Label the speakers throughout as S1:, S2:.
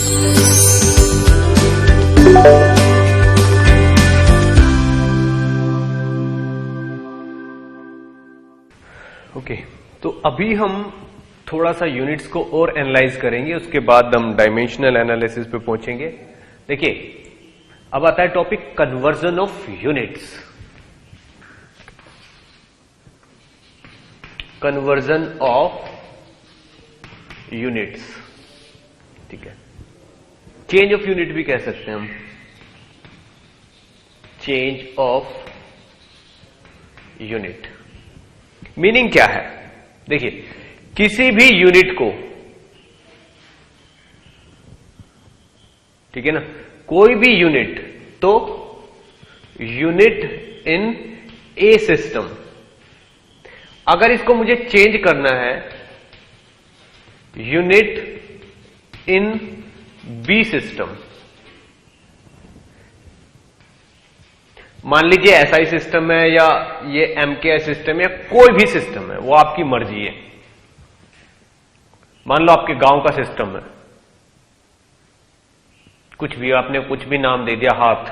S1: Okay, तो अभी हम थोड़ा सा यूनिट्स को और एनालाइज करेंगे, उसके बाद हम डायमेंशनल एनालिसिस पे पहुंचेंगे। देखिए, अब आता है topic conversion of units. Conversion of units, ठीक है। चेंज ऑफ यूनिट भी कह सकते हैं हम, चेंज ऑफ यूनिट। मीनिंग क्या है? देखिए, किसी भी यूनिट को, ठीक है ना, कोई भी यूनिट, तो यूनिट इन ए सिस्टम, अगर इसको मुझे चेंज करना है यूनिट इन बी सिस्टम, मान लीजिए एसआई सिस्टम है या ये एमकेआई सिस्टम या कोई भी सिस्टम है, वो आपकी मर्जी है। मान लो आपके गांव का सिस्टम है, कुछ भी, आपने कुछ भी नाम दे दिया, हाथ,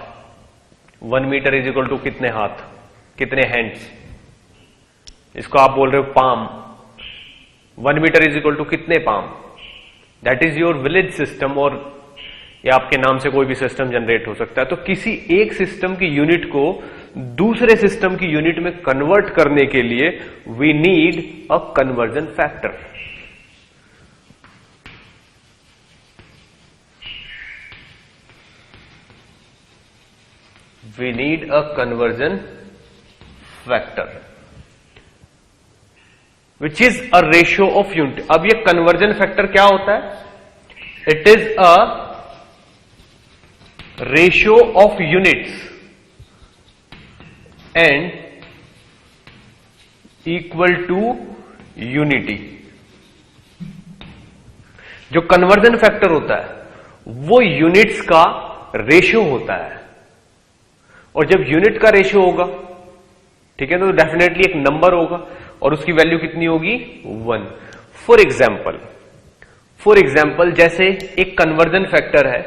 S1: 1 मीटर इज इक्वल टू कितने हाथ, कितने हैंड्स, इसको आप बोल रहे हो palm, 1 metre is equal to कितने palm, that is your village system, और या आपके नाम से कोई भी सिस्टम जनरेट हो सकता है। तो किसी एक सिस्टम की यूनिट को दूसरे सिस्टम की यूनिट में कन्वर्ट करने के लिए we need a conversion factor. We need a conversion factor which is a ratio of unit. अब ये कन्वर्जन फैक्टर क्या होता है? It is a ratio of units and equal to unity. जो कन्वर्जन फैक्टर होता है वो यूनिट्स का रेशियो होता है, और जब यूनिट का रेशियो होगा, ठीक है, तो डेफिनेटली एक नंबर होगा और उसकी वैल्यू कितनी होगी? 1। फॉर एग्जाम्पल जैसे एक कन्वर्जन फैक्टर है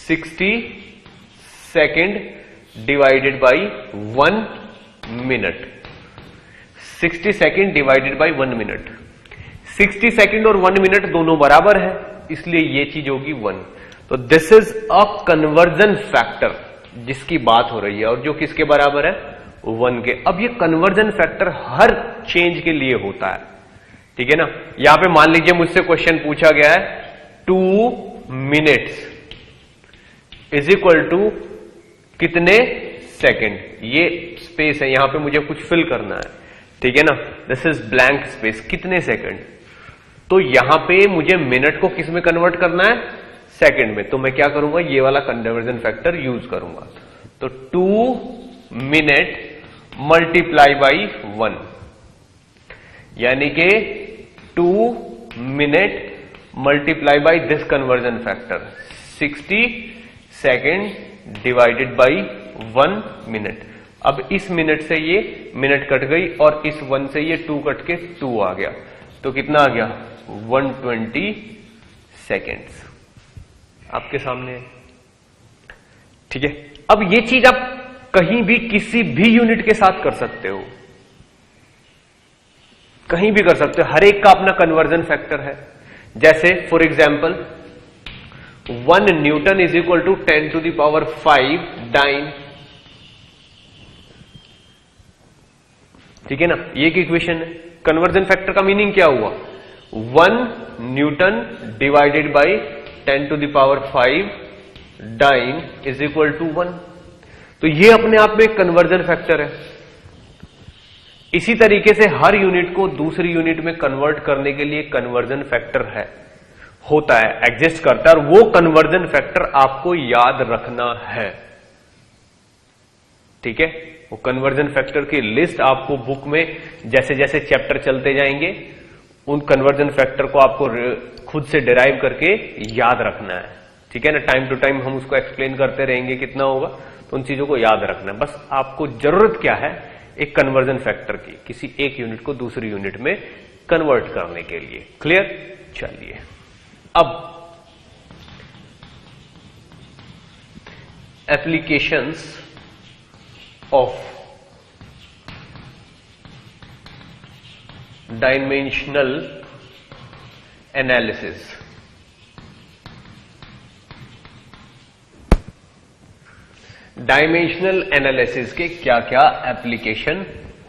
S1: 60 second divided by 1 minute. 60 second divided by 1 minute, 60 second और 1 मिनट दोनों बराबर है, इसलिए ये चीज होगी 1। तो this is a conversion factor जिसकी बात हो रही है, और जो किसके बराबर है? 1 के। अब ये कन्वर्जन फैक्टर हर चेंज के लिए होता है, ठीक है ना। यहां पे मान लीजिए मुझसे क्वेश्चन पूछा गया है 2 मिनट्स इज इक्वल टू कितने सेकेंड, ये स्पेस है, यहां पे मुझे कुछ फिल करना है, ठीक है ना। दिस इज ब्लैंक स्पेस, कितने सेकेंड, तो यहां पे मुझे मिनट को किस में कन्वर्ट करना है? सेकेंड में। तो मैं क्या करूंगा? ये वाला कन्वर्जन फैक्टर यूज करूंगा। तो 2 मिनट मल्टीप्लाई बाई 1, यानी कि 2 minute multiply by this conversion factor, 60 second divided by 1 minute. अब इस मिनट से ये मिनट कट गई और इस 1 से ये 2 कट के 2 आ गया, तो कितना आ गया? 120 सेकेंड्स आपके सामने है, ठीक है। अब ये चीज आप कहीं भी किसी भी यूनिट के साथ कर सकते हो, कहीं भी कर सकते हो, हर एक का अपना कन्वर्जन फैक्टर है। जैसे for example 1 newton is equal to 10 to the power 5 dyne, ठीक है ना। ये एक इक्वेशन है। कन्वर्जन फैक्टर का मीनिंग क्या हुआ? 1 newton divided by 10 to the power 5 dyne is equal to 1। तो ये अपने आप में एक कन्वर्जन फैक्टर है। इसी तरीके से हर यूनिट को दूसरी यूनिट में कन्वर्ट करने के लिए कन्वर्जन फैक्टर है, होता है, एग्जिस्ट करता है, और वो कन्वर्जन फैक्टर आपको याद रखना है, ठीक है। वो कन्वर्जन फैक्टर की लिस्ट आपको बुक में जैसे जैसे चैप्टर चलते जाएंगे, उन कन्वर्जन फैक्टर को आपको खुद से डिराइव करके याद रखना है, ठीक है ना। टाइम टू टाइम हम उसको एक्सप्लेन करते रहेंगे कितना होगा, तो उन चीजों को याद रखना है। बस आपको जरूरत क्या है? एक कन्वर्जन फैक्टर की, किसी एक यूनिट को दूसरी यूनिट में कन्वर्ट करने के लिए। क्लियर? चलिए, अब applications of dimensional analysis. Dimensional analysis के क्या क्या एप्लीकेशन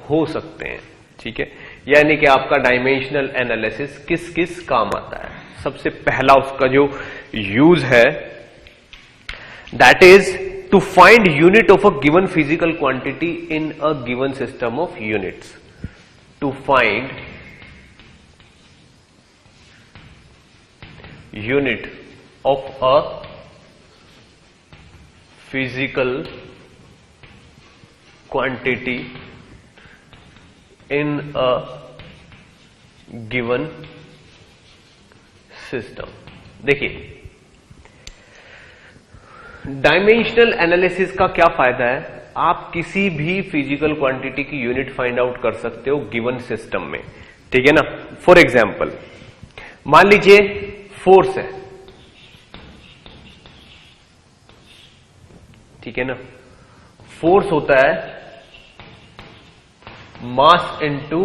S1: हो सकते हैं, ठीक है, यानी कि आपका डायमेंशनल एनालिसिस किस किस काम आता है। सबसे पहला उसका जो यूज है that is to find unit of a given physical quantity in a given system of units. To find unit of a physical quantity in a given system। देखिए, डायमेंशनल एनालिसिस का क्या फायदा है, आप किसी भी फिजिकल क्वांटिटी की unit find out कर सकते हो गिवन सिस्टम में, ठीक है ना। फॉर एग्जाम्पल मान लीजिए फोर्स है, ठीक है ना। फोर्स होता है मास इनटू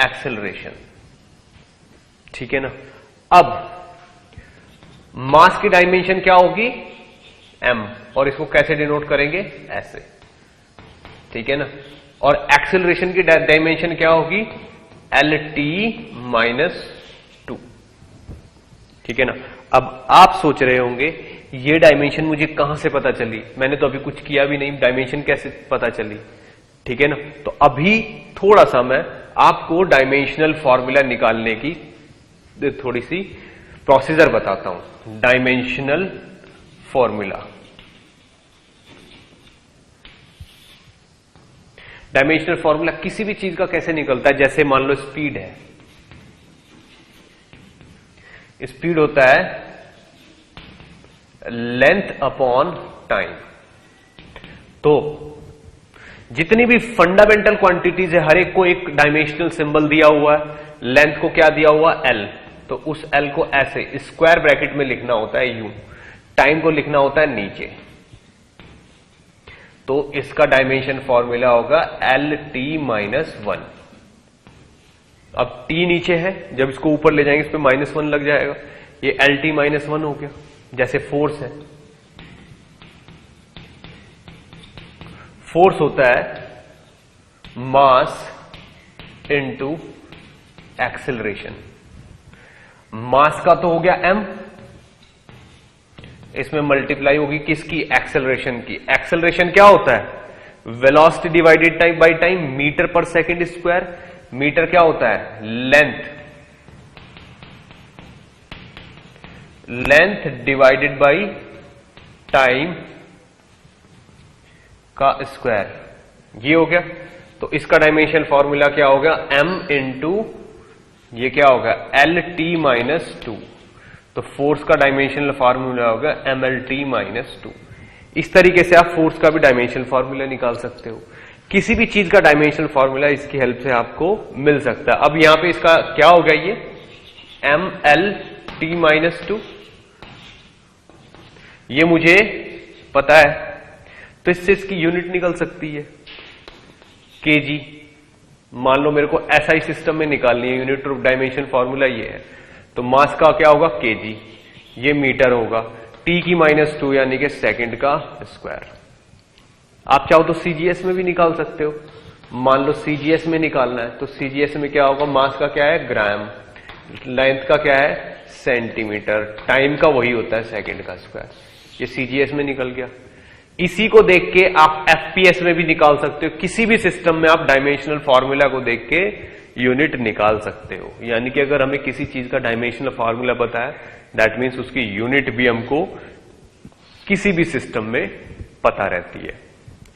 S1: एक्सेलरेशन, ठीक है ना। अब मास की डायमेंशन क्या होगी, m, और इसको कैसे डिनोट करेंगे, ऐसे, ठीक है ना। और एक्सेलरेशन की डायमेंशन क्या होगी, LT-2, ठीक है ना। अब आप सोच रहे होंगे ये डायमेंशन मुझे कहां से पता चली, मैंने तो अभी कुछ किया भी नहीं, डायमेंशन कैसे पता चली, ठीक है ना। तो अभी थोड़ा सा मैं आपको डायमेंशनल फॉर्मूला निकालने की थोड़ी सी प्रोसीजर बताता हूं। डायमेंशनल फॉर्मूला, डायमेंशनल फॉर्मूला किसी भी चीज का कैसे निकलता है, जैसे मान लो स्पीड है, स्पीड होता है लेंथ अपॉन टाइम। तो जितनी भी फंडामेंटल क्वांटिटीज है हर एक को एक डायमेंशनल सिंबल दिया हुआ है, लेंथ को क्या दिया हुआ, L, तो उस L को ऐसे स्क्वायर ब्रैकेट में लिखना होता है U, टाइम को लिखना होता है नीचे, तो इसका डायमेंशन फॉर्मूला होगा LT-1। अब T नीचे है, जब इसको ऊपर ले जाएंगे इस पे -1 लग जाएगा, ये LT-1 हो गया। जैसे फोर्स है, फोर्स होता है मास इनटू एक्सेलरेशन। मास का तो हो गया m, इसमें मल्टीप्लाई होगी किसकी, एक्सेलरेशन की। एक्सेलरेशन क्या होता है, velocity divided time by time, metre per second square. Metre क्या होता है, लेंथ डिवाइडेड बाय टाइम का स्क्वायर, ये हो गया। तो इसका डायमेंशन फॉर्मूला क्या होगा, m इंटू ये क्या होगा, LT-2। तो फोर्स का डायमेंशनल फॉर्मूला होगा MLT-2। इस तरीके से आप फोर्स का भी डायमेंशनल फॉर्मूला निकाल सकते हो। किसी भी चीज का डायमेंशनल फॉर्मूला इसकी हेल्प से आपको मिल सकता है। अब यहां पे इसका क्या होगा, ये MLT-2, ये मुझे पता है, तो इससे इसकी यूनिट निकल सकती है kg। मान लो मेरे को SI सिस्टम में निकालनी है, यूनिट ऑफ डायमेंशन फॉर्मूला ये है, तो मास का क्या होगा kg, ये मीटर होगा, T-2 यानी कि सेकंड का स्क्वायर। आप चाहो तो CGS में भी निकाल सकते हो, मान लो CGS में निकालना है, तो CGS में क्या होगा, मास का क्या है ग्राम, लेंथ का क्या है सेंटीमीटर, टाइम का वही होता है सेकंड का स्क्वायर। ये CGS में निकल गया। इसी को देख के आप FPS में भी निकाल सकते हो, किसी भी सिस्टम में आप डायमेंशनल फॉर्मूला को देख के यूनिट निकाल सकते हो। यानी कि अगर हमें किसी चीज का डायमेंशनल फॉर्मूला पता है, दैट मीन्स उसकी यूनिट भी हमको किसी भी सिस्टम में पता रहती है।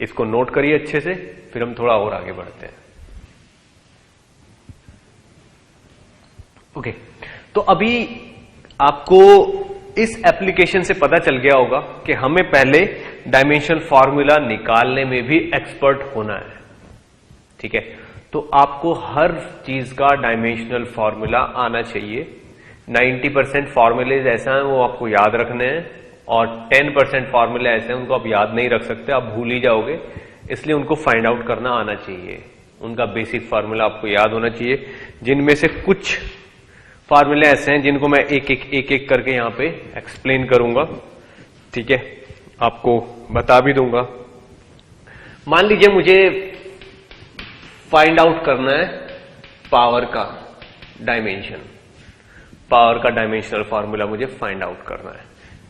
S1: इसको नोट करिए अच्छे से, फिर हम थोड़ा और आगे बढ़ते हैं। ओके, तो अभी आपको इस एप्लीकेशन से पता चल गया होगा कि हमें पहले डायमेंशनल फॉर्मूला निकालने में भी एक्सपर्ट होना है, ठीक है। तो आपको हर चीज का डायमेंशनल फॉर्मूला आना चाहिए। 90% फॉर्मूलेज ऐसा है वो आपको याद रखने हैं, और 10% फॉर्मूला ऐसे हैं उनको आप याद नहीं रख सकते, आप भूल ही जाओगे, इसलिए उनको फाइंड आउट करना आना चाहिए। उनका बेसिक फार्मूला आपको याद होना चाहिए, जिनमें से कुछ फार्मूले ऐसे हैं जिनको मैं एक एक करके यहां पे एक्सप्लेन करूंगा, ठीक है, आपको बता भी दूंगा। मान लीजिए मुझे फाइंड आउट करना है पावर का डायमेंशन, पावर का डायमेंशनल फार्मूला मुझे फाइंड आउट करना है,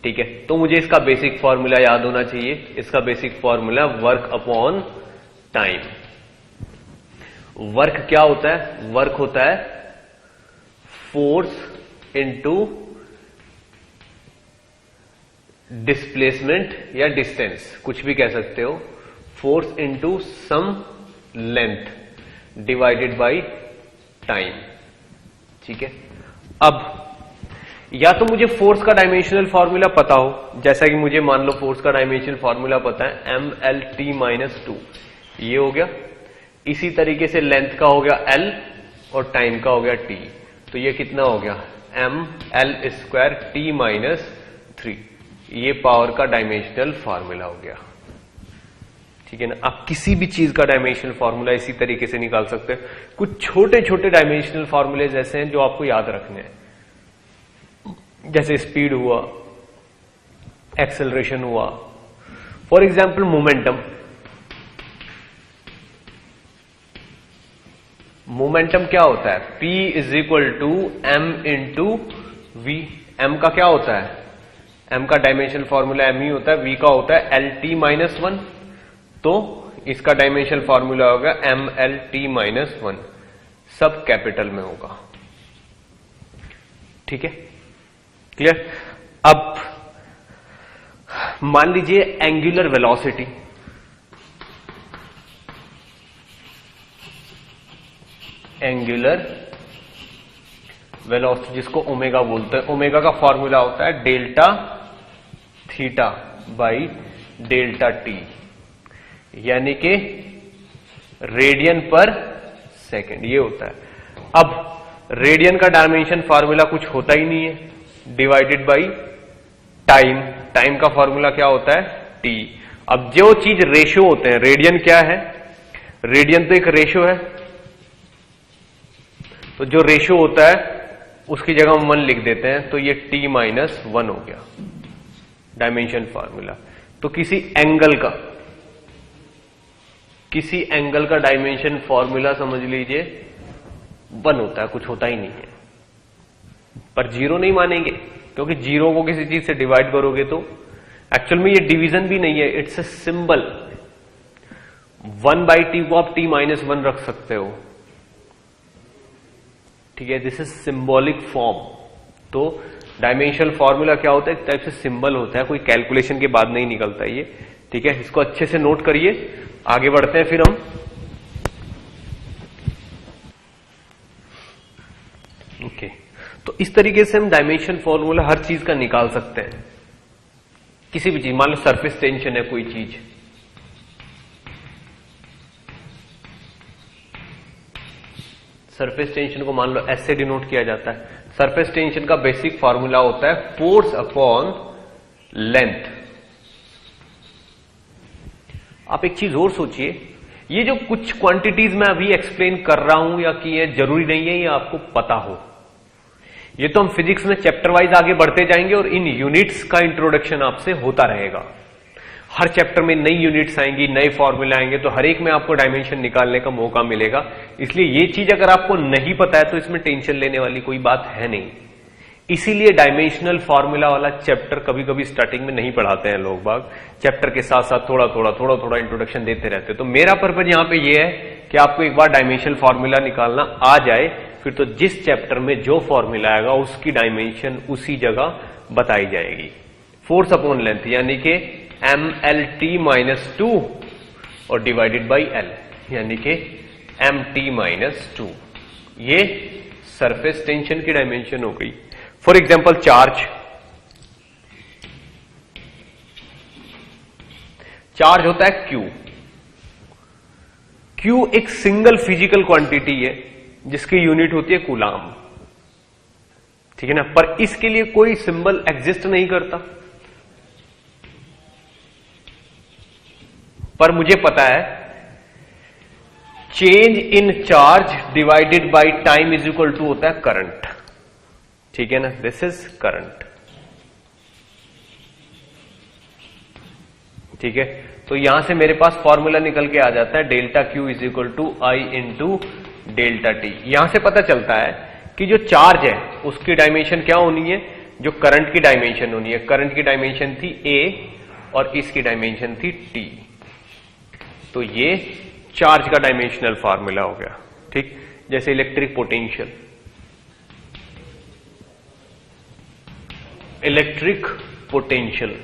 S1: ठीक है। तो मुझे इसका बेसिक फार्मूला याद होना चाहिए। इसका basic formula work upon time. Work क्या होता है? वर्क होता है फोर्स इनटू डिस्प्लेसमेंट या डिस्टेंस, कुछ भी कह सकते हो। Force into some length divided by time, ठीक है। अब या तो मुझे फोर्स का डायमेंशनल फॉर्मूला पता हो, जैसा कि मुझे मान लो फोर्स का डायमेंशनल फॉर्मूला पता है mLT-2, ये हो गया। इसी तरीके से लेंथ का हो गया L और टाइम का हो गया T, तो ये कितना हो गया mL²T-3, ये पावर का डायमेंशनल फॉर्मूला हो गया, ठीक है ना। आप किसी भी चीज का डायमेंशनल फॉर्मूला इसी तरीके से निकाल सकते हैं। कुछ छोटे छोटे डायमेंशनल फॉर्मूलेज ऐसे हैं जो आपको याद रखने हैं, जैसे स्पीड हुआ, एक्सेलरेशन हुआ, फॉर एग्जाम्पल मोमेंटम। मोमेंटम क्या होता है? P = m/v। m का क्या होता है? m का डायमेंशनल फॉर्मूला m ही होता है, v का होता है LT-1, तो इसका डायमेंशनल फॉर्मूला होगा mLT-1, सब कैपिटल में होगा, ठीक है, क्लियर। अब मान लीजिए एंगुलर वेलोसिटी, एंगुलर वेलोसिटी जिसको ओमेगा बोलते हैं, ओमेगा का फॉर्मूला होता है delta theta by delta T, यानी कि रेडियन पर सेकेंड, ये होता है। अब रेडियन का डायमेंशन फॉर्मूला कुछ होता ही नहीं है, डिवाइडेड बाई टाइम, टाइम का फॉर्मूला क्या होता है? टी। अब जो चीज रेशियो होते हैं, रेडियन क्या है? रेडियन तो एक रेशियो है, तो जो रेशियो होता है उसकी जगह हम 1 लिख देते हैं, तो ये T-1 हो गया डायमेंशन फॉर्मूला। तो किसी एंगल का डायमेंशन फॉर्मूला समझ लीजिए 1 होता है, कुछ होता ही नहीं है। पर जीरो नहीं मानेंगे, क्योंकि जीरो को किसी चीज से डिवाइड करोगे तो एक्चुअल में ये डिवीजन भी नहीं है, इट्स अ सिंबल। 1/t को आप T-1 रख सकते हो, ठीक है, दिस इज सिंबॉलिक फॉर्म। तो डायमेंशनल फॉर्मूला क्या होता है? एक टाइप से सिंबल होता है, कोई कैलकुलेशन के बाद नहीं निकलता ये, ठीक है। इसको अच्छे से नोट करिए, आगे बढ़ते हैं फिर हम। ओके, तो इस तरीके से हम डायमेंशन फॉर्मूला हर चीज का निकाल सकते हैं, किसी भी चीज। मान लो सरफेस टेंशन है कोई चीज, सरफेस टेंशन को मान लो S से डिनोट किया जाता है। सरफेस टेंशन का बेसिक फॉर्मूला होता है फोर्स अपॉन लेंथ। आप एक चीज और सोचिए, ये जो कुछ क्वांटिटीज मैं अभी एक्सप्लेन कर रहा हूं या कि ये जरूरी नहीं है ये आपको पता हो, ये तो हम फिजिक्स में चैप्टर वाइज आगे बढ़ते जाएंगे और इन यूनिट्स का इंट्रोडक्शन आपसे होता रहेगा। हर चैप्टर में नई यूनिट्स आएंगी, नए फॉर्मूले आएंगे, तो हर एक में आपको डायमेंशन निकालने का मौका मिलेगा। इसलिए ये चीज अगर आपको नहीं पता है तो इसमें टेंशन लेने वाली कोई बात है नहीं। इसीलिए डायमेंशनल फॉर्मूला वाला चैप्टर कभी कभी स्टार्टिंग में नहीं पढ़ाते हैं लोग बाग, चैप्टर के साथ साथ थोड़ा थोड़ा इंट्रोडक्शन देते रहते हैं। तो मेरा पर्पज यहां पे ये है कि आपको एक बार डायमेंशनल फॉर्मूला निकालना आ जाए, फिर तो जिस चैप्टर में जो फॉर्मूला आएगा उसकी डायमेंशन उसी जगह बताई जाएगी। फोर्स अपॉन लेंथ यानी कि mLT-2 और डिवाइडेड बाई L यानी कि MT-2, ये सरफेस टेंशन की डायमेंशन हो गई। फॉर एग्जाम्पल चार्ज होता है Q। Q एक सिंगल फिजिकल क्वांटिटी है जिसकी यूनिट होती है कूलाम, ठीक है ना। पर इसके लिए कोई सिंबल एग्जिस्ट नहीं करता, पर मुझे पता है change in charge divided by time is equal to होता है करंट। ठीक है ना, दिस इज करंट। ठीक है, तो यहां से मेरे पास फॉर्मूला निकल के आ जाता है delta Q is equal to I into delta T. यहां से पता चलता है कि जो चार्ज है उसकी डायमेंशन क्या होनी है, जो करंट की डायमेंशन होनी है। करंट की डायमेंशन थी ए और इसकी डायमेंशन थी टी। तो ये चार्ज का डायमेंशनल फार्मूला हो गया। ठीक, जैसे इलेक्ट्रिक पोटेंशियल,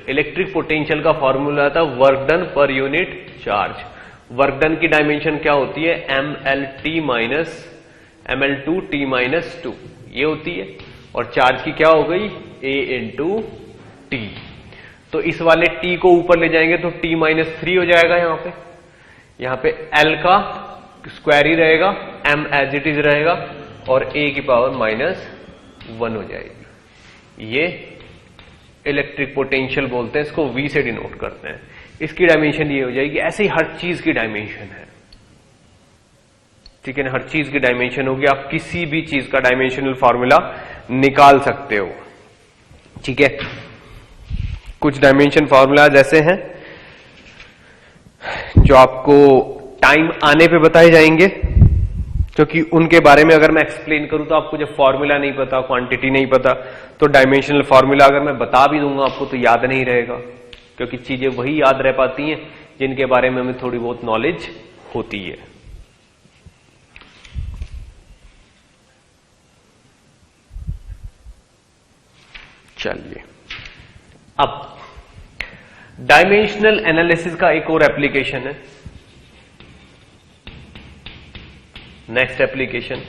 S1: इलेक्ट्रिक पोटेंशियल का फॉर्मूला था work done per unit charge. Work done की डायमेंशन क्या होती है, ml2t-2 ये होती है, और चार्ज की क्या हो गई a इंटू टी। तो इस वाले t को ऊपर ले जाएंगे तो t-3 हो जाएगा। यहां पे l का स्क्वायर ही रहेगा, m एज इट इज रहेगा, और a की पावर -1 हो जाएगी। ये इलेक्ट्रिक पोटेंशियल बोलते हैं, इसको V से डिनोट करते हैं। इसकी डायमेंशन ये हो जाएगी। ऐसे ही हर चीज की डायमेंशन है। ठीक है ना, हर चीज की डायमेंशन होगी। आप किसी भी चीज का डायमेंशनल फॉर्मूला निकाल सकते हो। ठीक है, कुछ डायमेंशन फॉर्मूलाज ऐसे हैं जो आपको टाइम आने पे बताए जाएंगे, क्योंकि उनके बारे में अगर मैं एक्सप्लेन करूं तो आपको जब फॉर्मूला नहीं पता, क्वांटिटी नहीं पता, तो डायमेंशनल फॉर्मूला अगर मैं बता भी दूंगा आपको तो याद नहीं रहेगा, क्योंकि चीजें वही याद रह पाती हैं जिनके बारे में हमें थोड़ी बहुत नॉलेज होती है। चलिए, अब डायमेंशनल एनालिसिस का एक और एप्लीकेशन है। नेक्स्ट एप्लीकेशन,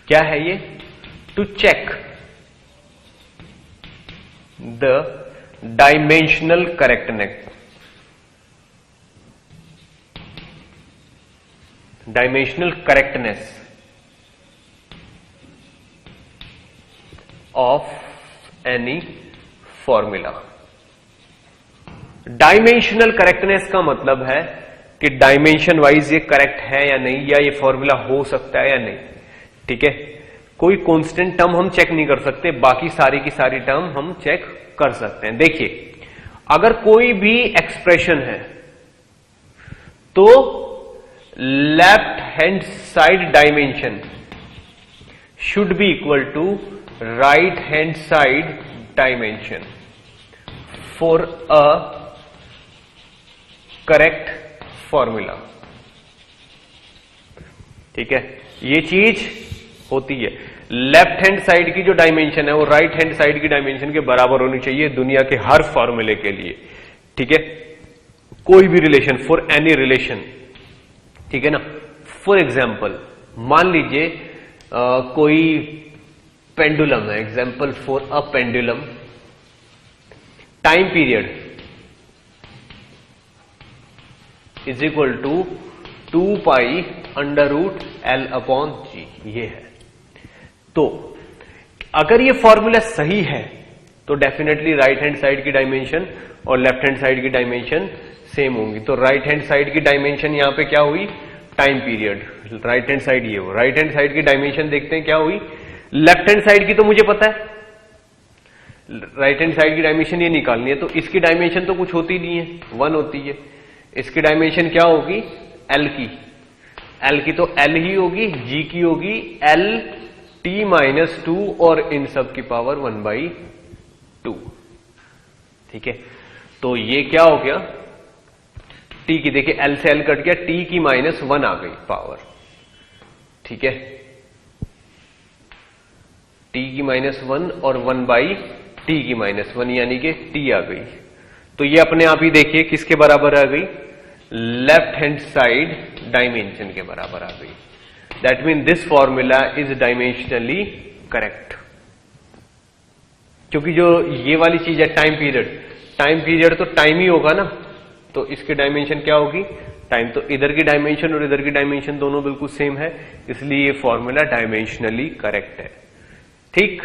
S1: क्या है ये, to check the dimensional correctness, of any formula. Dimensional correctness का मतलब है कि डायमेंशन वाइज ये करेक्ट है या नहीं, या ये फॉर्मूला हो सकता है या नहीं। ठीक है, कोई कांस्टेंट टर्म हम चेक नहीं कर सकते, बाकी सारी की सारी टर्म हम चेक कर सकते हैं। देखिए, अगर कोई भी एक्सप्रेशन है तो left hand side dimension should be equal to right hand side dimension for a correct formula. ठीक है, ये चीज होती है। लेफ्ट हैंड साइड की जो डायमेंशन है वो राइट हैंड साइड की डायमेंशन के बराबर होनी चाहिए दुनिया के हर फॉर्मूले के लिए। ठीक है, कोई भी रिलेशन, फॉर एनी रिलेशन। ठीक है ना, फॉर एग्जाम्पल मान लीजिए कोई पेंडुलम है, example for a pendulum, time period is equal to 2 pi under root L upon G, ये है। तो अगर ये फॉर्मूला सही है तो डेफिनेटली राइट हैंड साइड की डायमेंशन और लेफ्ट हैंड साइड की डायमेंशन सेम होंगी। तो राइट हैंड साइड की डायमेंशन यहां पे क्या हुई, time period, right hand side ये हो। राइट हैंड साइड की डायमेंशन देखते हैं क्या हुई, लेफ्ट हैंड साइड की तो मुझे पता है, राइट हैंड साइड की डायमेंशन ये निकालनी है, तो इसकी डायमेंशन तो कुछ होती नहीं है, 1 होती है। इसकी डायमेंशन क्या होगी, L की तो L ही होगी, G की होगी L t-2 और इन सब की पावर 1/2। ठीक है, तो ये क्या हो गया, T की देखिए L से L कट गया, T की -1 आ गई पावर। ठीक है, T की -1 और 1/T की -1 यानी कि T आ गई। तो ये अपने आप ही देखिए किसके बराबर आ गई, लेफ्ट हैंड साइड डायमेंशन के बराबर आ गई। That mean this formula is dimensionally correct. क्योंकि जो ये वाली चीज है टाइम पीरियड तो टाइम ही होगा ना, तो इसकी डायमेंशन क्या होगी, टाइम। तो इधर की डायमेंशन और इधर की डायमेंशन दोनों बिल्कुल सेम है, इसलिए ये फॉर्मूला डायमेंशनली करेक्ट है। ठीक,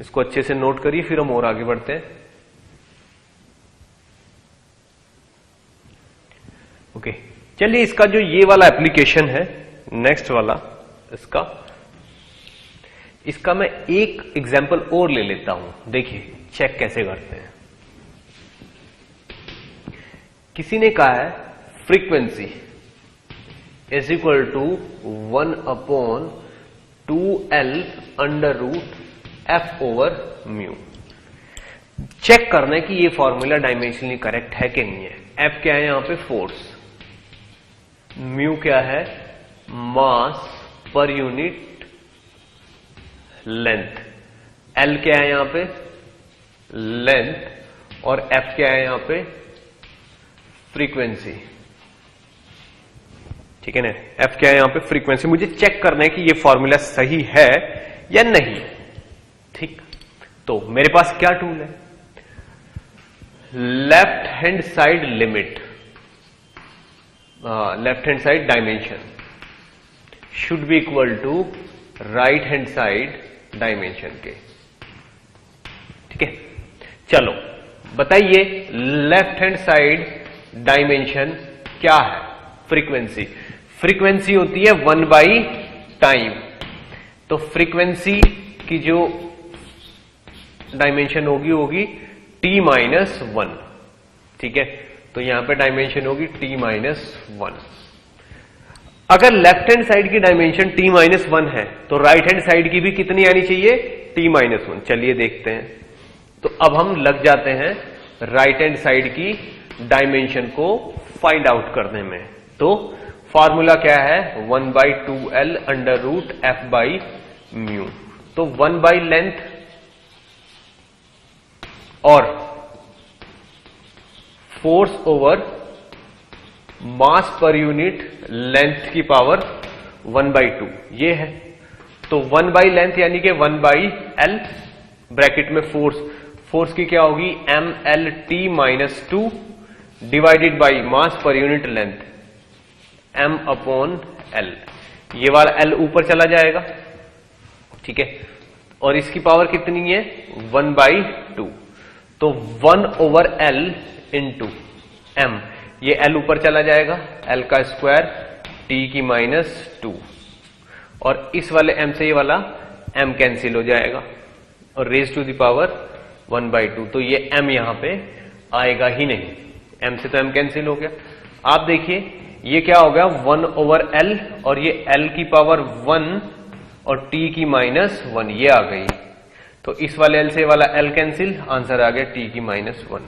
S1: इसको अच्छे से नोट करिए, फिर हम और आगे बढ़ते हैं। ओके, चलिए इसका जो ये वाला एप्लीकेशन है, नेक्स्ट वाला इसका मैं एक एग्जांपल और ले लेता हूं। देखिए चेक कैसे करते हैं। किसी ने कहा है frequency is equal to 1/2L √F/μ। Check करना है कि ये फॉर्मूला डायमेंशनली करेक्ट है कि नहीं है। F क्या है यहां पे? फोर्स। म्यू क्या है? मास पर यूनिट लेंथ। L क्या है यहां पे? लेंथ। और F क्या है यहां पे? फ्रीक्वेंसी। ठीक है ना? F क्या है यहां पे? फ्रीक्वेंसी। मुझे चेक करना है कि ये फॉर्मूला सही है या नहीं। ठीक, तो मेरे पास क्या टूल है? Left hand side limit, left hand side dimension should be equal to right hand side dimension के। ठीक है, चलो बताइए लेफ्ट हैंड साइड डायमेंशन क्या है? फ्रीक्वेंसी। फ्रीक्वेंसी होती है 1/टाइम। तो फ्रीक्वेंसी की जो डायमेंशन होगी T-1। ठीक है, तो यहां पे डायमेंशन होगी T-1। अगर लेफ्ट हैंड साइड की डायमेंशन T-1 है तो राइट हैंड साइड की भी कितनी आनी चाहिए? T-1। चलिए देखते हैं। तो अब हम लग जाते हैं राइट हैंड साइड की डायमेंशन को फाइंड आउट करने में। तो फॉर्मूला क्या है? 1/2L √F/μ। तो 1 लेंथ और फोर्स ओवर मास पर यूनिट लेंथ की पावर 1/2 ये है। तो 1 लेंथ यानी कि 1/L ब्रैकेट में फोर्स की क्या होगी? MLT-2 divided by mass per unit length M/L। ये वाला L ऊपर चला जाएगा। ठीक है, और इसकी पावर कितनी है? 1/2। तो 1/L इंटू M, ये L ऊपर चला जाएगा, L का स्क्वायर T-2। और इस वाले M से ये वाला M कैंसिल हो जाएगा और रेज टू द पावर 1/2। तो ये M यहां पे आएगा ही नहीं। M से तो M कैंसिल हो गया। आप देखिए ये क्या हो गया? 1/L और ये L की पावर 1 और T-1 ये आ गई। तो इस वाले L से वाला L कैंसिल, आंसर आ गया T-1।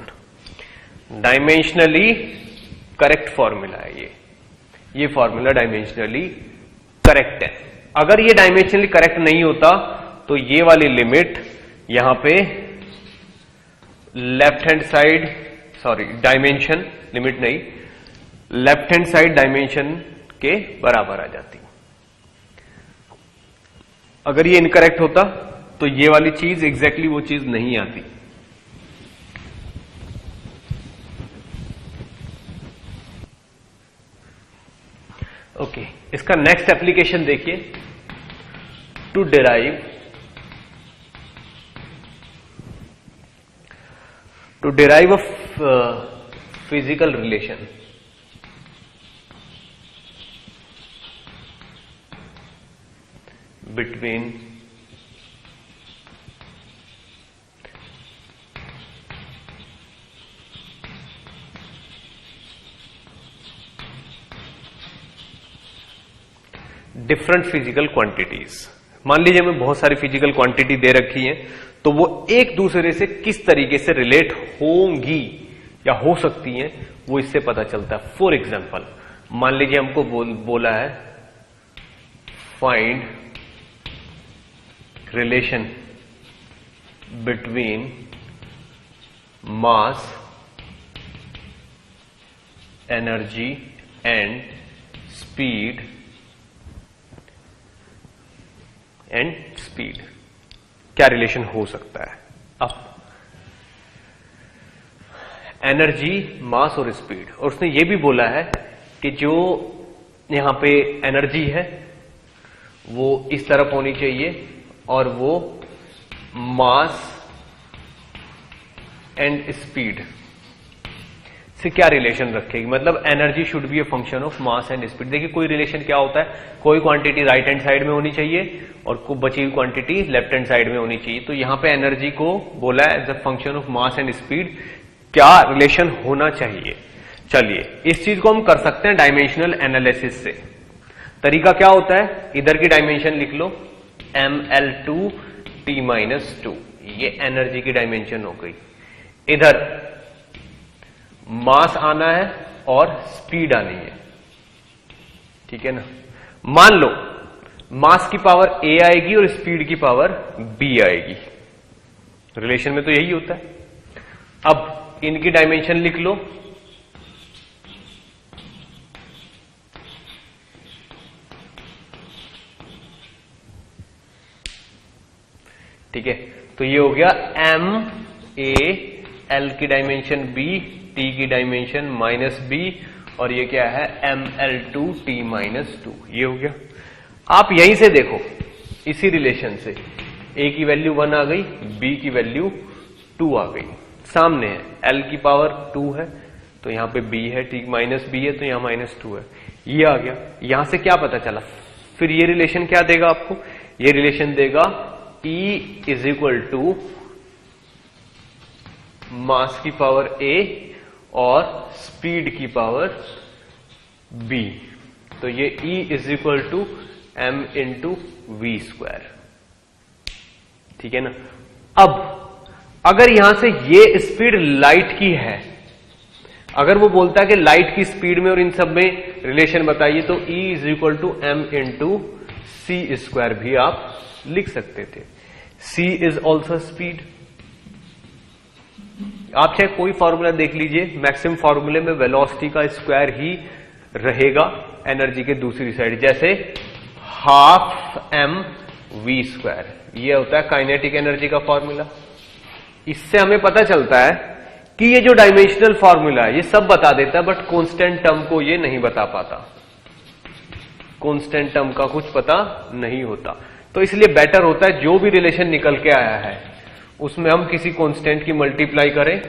S1: डायमेंशनली करेक्ट फॉर्मूला है ये फॉर्मूला डायमेंशनली करेक्ट है। अगर ये डायमेंशनली करेक्ट नहीं होता तो ये वाली लिमिट यहां पे left hand side, sorry dimension limit नहीं, लेफ्ट हैंड साइड डायमेंशन के बराबर आ जाती। अगर ये इनकरेक्ट होता तो ये वाली चीज एग्जैक्टली वो चीज नहीं आती। ओके, इसका नेक्स्ट एप्लीकेशन देखिए। To derive a physical relation between different physical quantities. मान लीजिए हमें बहुत सारी फिजिकल क्वांटिटी दे रखी है, तो वो एक दूसरे से किस तरीके से रिलेट होंगी या हो सकती हैं वो इससे पता चलता है। फॉर एग्जाम्पल मान लीजिए हमको बोला है find relation between mass, energy and speed क्या रिलेशन हो सकता है। अब एनर्जी, मास और स्पीड, और उसने ये भी बोला है कि जो यहां पे एनर्जी है वो इस तरफ होनी चाहिए और वो मास एंड स्पीड से क्या रिलेशन रखेगी, मतलब energy should be a function of mass and speed. देखिए कोई रिलेशन क्या होता है, कोई क्वांटिटी राइट हैंड साइड में होनी चाहिए और कोई बची हुई क्वांटिटी लेफ्ट हैंड साइड में होनी चाहिए। तो यहां पे एनर्जी को बोला है as a function of mass and speed, क्या रिलेशन होना चाहिए। चलिए इस चीज को हम कर सकते हैं डायमेंशनल एनालिसिस से। तरीका क्या होता है, इधर की डायमेंशन लिख लो mL2T-2, ये एनर्जी की डायमेंशन हो गई। इधर मास आना है और स्पीड आनी है, ठीक है ना। मान लो मास की पावर A आएगी और स्पीड की पावर B आएगी, रिलेशन में तो यही होता है। अब इनकी डायमेंशन लिख लो, ठीक है। तो ये हो गया MA, L की डायमेंशन B, T की डायमेंशन -B, और ये क्या है ML2T-2, ये हो गया। आप यहीं से देखो, इसी रिलेशन से A की वैल्यू 1 आ गई, B की वैल्यू 2 आ गई, सामने है। L की पावर 2 है तो यहां पे B है, T -B है तो यहां -2 है, ये आ गया। यहां से क्या पता चला, फिर ये रिलेशन क्या देगा आपको, ये रिलेशन देगा E = मास की पावर A और स्पीड की पावर B, तो ये E = m/v², ठीक है ना। अब अगर यहां से ये स्पीड लाइट की है, अगर वो बोलता है कि लाइट की स्पीड में और इन सब में रिलेशन बताइए, तो E = m/c² भी आप लिख सकते थे। C is also speed. आप चाहे कोई फॉर्मूला देख लीजिए, मैक्सिमम फॉर्मूले में वेलोसिटी का स्क्वायर ही रहेगा एनर्जी के दूसरी साइड, जैसे 12 mv², ये होता है काइनेटिक एनर्जी का फॉर्मूला। इससे हमें पता चलता है कि ये जो डायमेंशनल फॉर्मूला है ये सब बता देता है, बट कांस्टेंट टर्म को ये नहीं बता पाता, कांस्टेंट टर्म का कुछ पता नहीं होता। तो इसलिए बेटर होता है जो भी रिलेशन निकल के आया है उसमें हम किसी कांस्टेंट की मल्टीप्लाई करें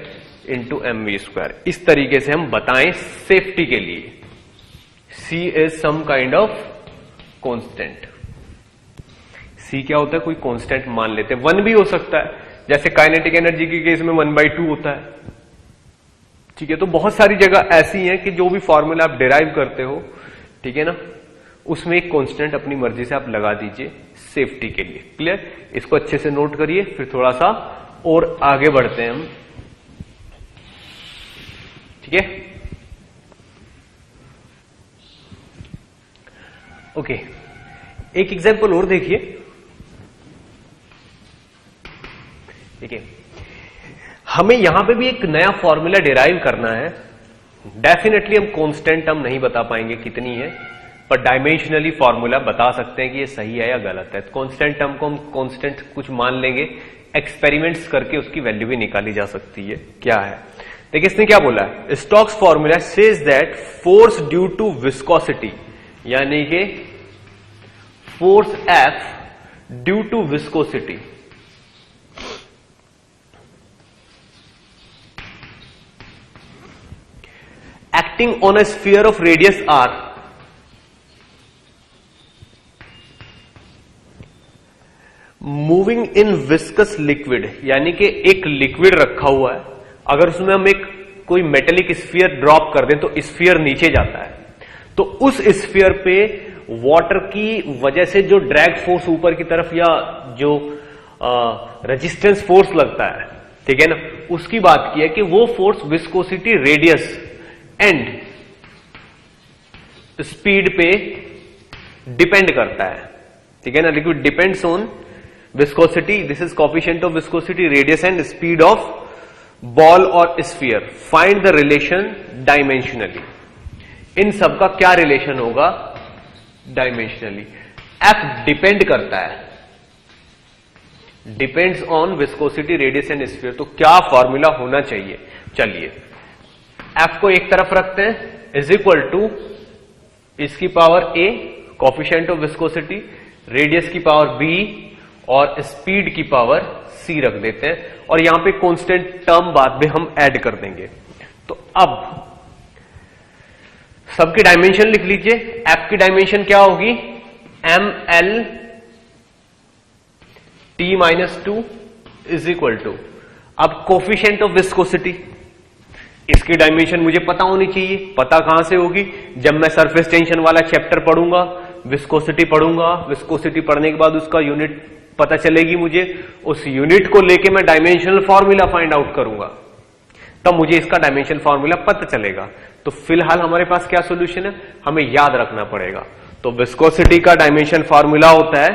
S1: इंटू mv², इस तरीके से हम बताएं सेफ्टी के लिए। C is some kind of constant. C क्या होता है, कोई कांस्टेंट मान लेते हैं, 1 भी हो सकता है, जैसे काइनेटिक एनर्जी के केस में 1/2 होता है, ठीक है। तो बहुत सारी जगह ऐसी हैं कि जो भी फॉर्मूला आप डिराइव करते हो, ठीक है ना, उसमें एक कांस्टेंट अपनी मर्जी से आप लगा दीजिए सेफ्टी के लिए। क्लियर, इसको अच्छे से नोट करिए, फिर थोड़ा सा और आगे बढ़ते हैं हम, ठीक है। ओके, एक एग्जांपल और देखिए, ठीक है। हमें यहां पे भी एक नया फॉर्मूला डिराइव करना है। डेफिनेटली हम कांस्टेंट टर्म नहीं बता पाएंगे कितनी है, पर डायमेंशनली फॉर्मूला बता सकते हैं कि ये सही है या गलत है। कांस्टेंट टर्म को हम कांस्टेंट कुछ मान लेंगे, एक्सपेरिमेंट्स करके उसकी वैल्यू भी निकाली जा सकती है। क्या है, देखिए इसने क्या बोला है, Stokes formula says that force due to viscosity, यानी कि force F due to viscosity acting on a sphere of radius r moving in viscous liquid, यानी कि एक लिक्विड रखा हुआ है, अगर उसमें हम एक कोई मेटेलिक स्फीयर ड्रॉप कर दें तो स्फीयर नीचे जाता है, तो उस स्फीयर पे वाटर की वजह से जो ड्रैग फोर्स ऊपर की तरफ या जो रेजिस्टेंस फोर्स लगता है, ठीक है ना, उसकी बात की है कि वो force viscosity, radius and speed पे डिपेंड करता है, ठीक है ना। Liquid depends on viscosity, this is coefficient of viscosity, radius and speed of ball और sphere. Find the relation dimensionally. इन सब का क्या रिलेशन होगा डायमेंशनली। एफ डिपेंड करता है, depends on viscosity, radius and sphere, तो क्या फॉर्मूला होना चाहिए। चलिए एफ को एक तरफ रखते हैं, इज इक्वल टू इसकी power A, coefficient of viscosity, radius की पावर बी और स्पीड की पावर सी रख देते हैं, और यहां पे कांस्टेंट टर्म बाद में हम ऐड कर देंगे। तो अब सबकी डायमेंशन लिख लीजिए। एफ की डायमेंशन क्या होगी, M L T minus 2 is equal to, अब कोफिशिएंट ऑफ विस्कोसिटी, इसकी डायमेंशन मुझे पता होनी चाहिए। पता कहां से होगी, जब मैं सरफेस टेंशन वाला चैप्टर पढ़ूंगा, विस्कोसिटी पढ़ूंगा, विस्कोसिटी पढ़ने के बाद उसका यूनिट पता चलेगी मुझे, उस यूनिट को लेके मैं डायमेंशनल फॉर्मूला फाइंड आउट करूंगा, तब मुझे इसका डायमेंशन फॉर्मूला पता चलेगा। तो फिलहाल हमारे पास क्या सॉल्यूशन है, हमें याद रखना पड़ेगा। तो विस्कोसिटी का डायमेंशन फॉर्मूला होता है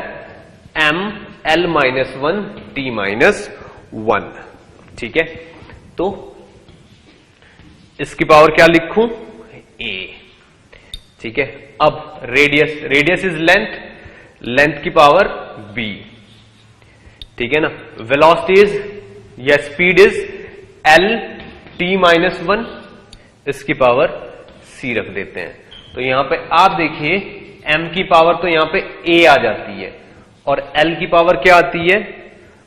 S1: M L minus 1 T minus 1, ठीक है। तो इसकी पावर क्या लिखूं, ए, ठीक है। अब radius, radius is length, length की पावर बी, ठीक है ना। वेलोसिटी इज या speed is L T minus 1, इसकी पावर सी रख देते हैं। तो यहां पे आप देखिए m की पावर तो यहां पे a आ जाती है और l की पावर क्या आती है,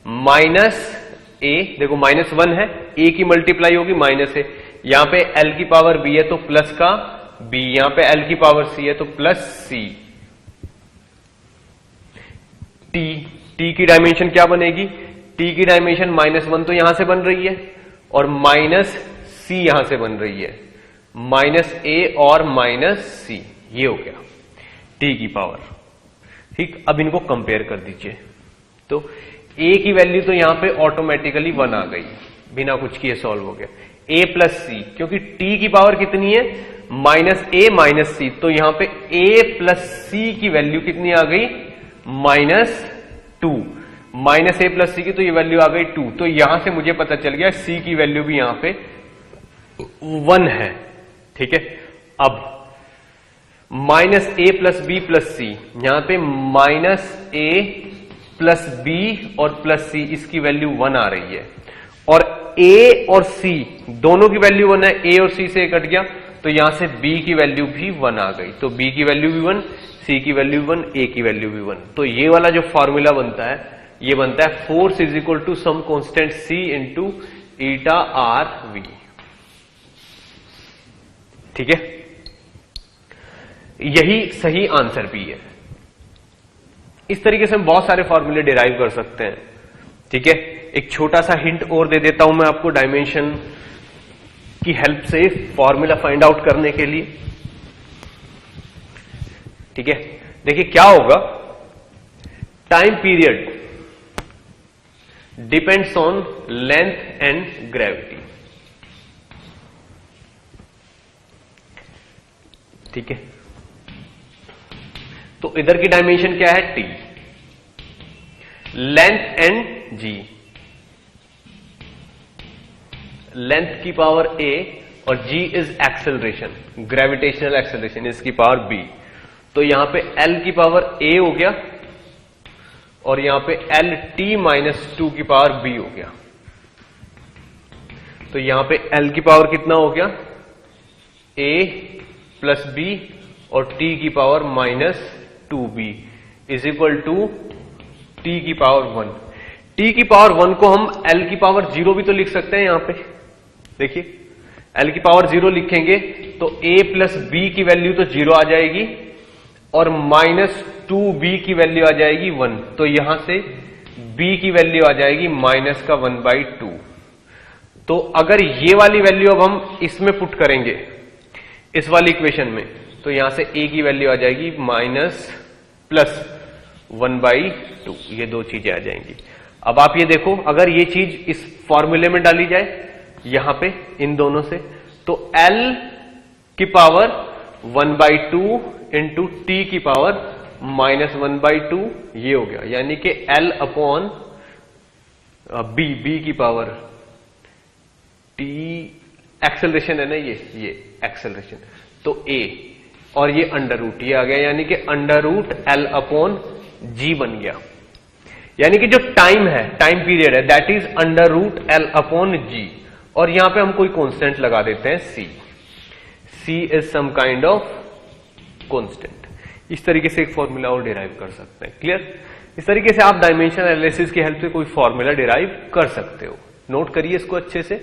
S1: माइनस a। देखो -1 है, a की मल्टीप्लाई होगी माइनस a, यहां पे l की पावर b है तो प्लस का b, यहां पे l की पावर c है तो प्लस c। t की डायमेंशन क्या बनेगी, t की डायमेंशन -1 तो यहां से बन रही है और माइनस c यहां से बन रही है, माइनस a और माइनस c, ये हो गया t की पावर, ठीक। अब इनको कंपेयर कर दीजिए, तो a की वैल्यू तो यहां पे ऑटोमेटिकली 1 आ गई, बिना कुछ किए सॉल्व हो गया। a प्लस c, क्योंकि t की पावर कितनी है, माइनस a माइनस c, तो यहां पे a प्लस c की वैल्यू कितनी आ गई, -2, माइनस a प्लस c की तो ये वैल्यू आ गई 2। तो यहां से मुझे पता चल गया c की वैल्यू भी यहां पे 1 है, ठीक है। अब minus a plus B plus C, यहां पे माइनस a प्लस बी और प्लस सी, इसकी वैल्यू 1 आ रही है और a और c दोनों की वैल्यू 1 है, a और c से कट गया तो यहां से b की वैल्यू भी 1 आ गई, तो b की वैल्यू भी 1, c की वैल्यू 1, a की वैल्यू भी 1। तो ये वाला जो फॉर्मूला बनता है, ये बनता है force is equal to some constant c into eta R V, ठीक है। यही सही आंसर भी है। इस तरीके से हम बहुत सारे फॉर्मूले डिराइव कर सकते हैं, ठीक है। एक छोटा सा हिंट और दे देता हूं मैं आपको डायमेंशन की हेल्प से फॉर्मूला फाइंड आउट करने के लिए, ठीक है। देखिए क्या होगा, time period depends on length and gravity, ठीक है। तो इधर की डायमेंशन क्या है, t, length and g, length की पावर a और g is acceleration, gravitational acceleration, इसकी पावर b। तो यहां पे l की पावर a हो गया और यहां पे l t माइनस 2 की पावर b हो गया। तो यहां पे l की पावर कितना हो गया, a प्लस b और t की power minus 2b is equal to t की पावर 1। t की पावर 1 को हम l की पावर 0 भी तो लिख सकते हैं। यहां पे देखिए l की पावर 0 लिखेंगे तो a प्लस b की वैल्यू तो 0 आ जाएगी और माइनस 2b की वैल्यू आ जाएगी 1। तो यहां से b की वैल्यू आ जाएगी माइनस का 1/2। तो अगर ये वाली वैल्यू अब हम इसमें पुट करेंगे, इस वाली इक्वेशन में, तो यहां से a की वैल्यू आ जाएगी माइनस प्लस 1/2, ये दो चीजें आ जाएंगी। अब आप ये देखो, अगर ये चीज इस फॉर्मूले में डाली जाए यहां पे इन दोनों से, तो l की पावर 1/2 इंटू t की पावर माइनस 1/2 ये हो गया, यानी कि l अपॉन b की पावर t, एक्सेलरेशन है ना ये एक्सेलरेशन, तो a और ये अंडर रूट ये आ गया, यानी कि under root l upon g बन गया। यानी कि जो टाइम है, टाइम पीरियड है, that is under root l upon g, और यहां पे हम कोई कांस्टेंट लगा देते हैं c is some kind of constant. इस तरीके से एक फॉर्मूला और डिराइव कर सकते हैं। क्लियर? इस तरीके से आप डायमेंशन एनालिसिस की हेल्प से कोई फॉर्मूला डिराइव कर सकते हो। नोट करिए इसको अच्छे से।